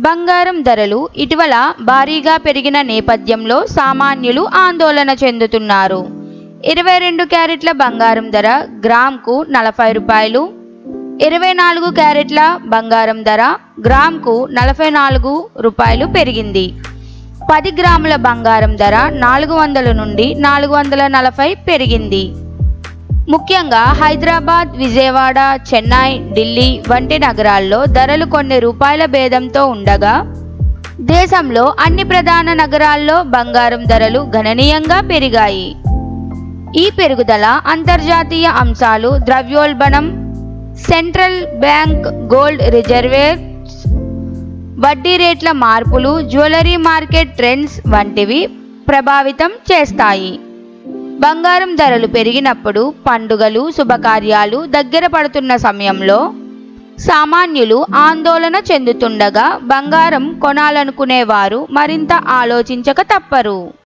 బంగారం ధరలు ఇటీవల భారీగా పెరిగిన నేపథ్యంలో సామాన్యులు ఆందోళన చెందుతున్నారు. 22 క్యారెట్ల బంగారం ధర గ్రాముకు 40 రూపాయలు, 24 క్యారెట్ల బంగారం ధర గ్రాముకు 44 రూపాయలు పెరిగింది. 10 గ్రాముల బంగారం ధర 400 నుండి 440 పెరిగింది. ముఖ్యంగా హైదరాబాద్, విజయవాడ, చెన్నై, ఢిల్లీ వంటి నగరాల్లో ధరలు కొన్ని రూపాయల భేదంతో ఉండగా, దేశంలో అన్ని ప్రధాన నగరాల్లో బంగారం ధరలు గణనీయంగా పెరిగాయి. ఈ పెరుగుదల అంతర్జాతీయ అంశాలు, ద్రవ్యోల్బణం, సెంట్రల్ బ్యాంక్ గోల్డ్ రిజర్వ్స్, వడ్డీ రేట్ల మార్పులు, జ్యువెలరీ మార్కెట్ ట్రెండ్స్ వంటివి ప్రభావితం చేస్తాయి. బంగారం ధరలు పెరిగినప్పుడు పండుగలు, శుభకార్యాలు దగ్గర పడుతున్న సమయంలో సామాన్యులు ఆందోళన చెందుతుండగా, బంగారం కొనాలనుకునే వారు మరింత ఆలోచించక తప్పరు.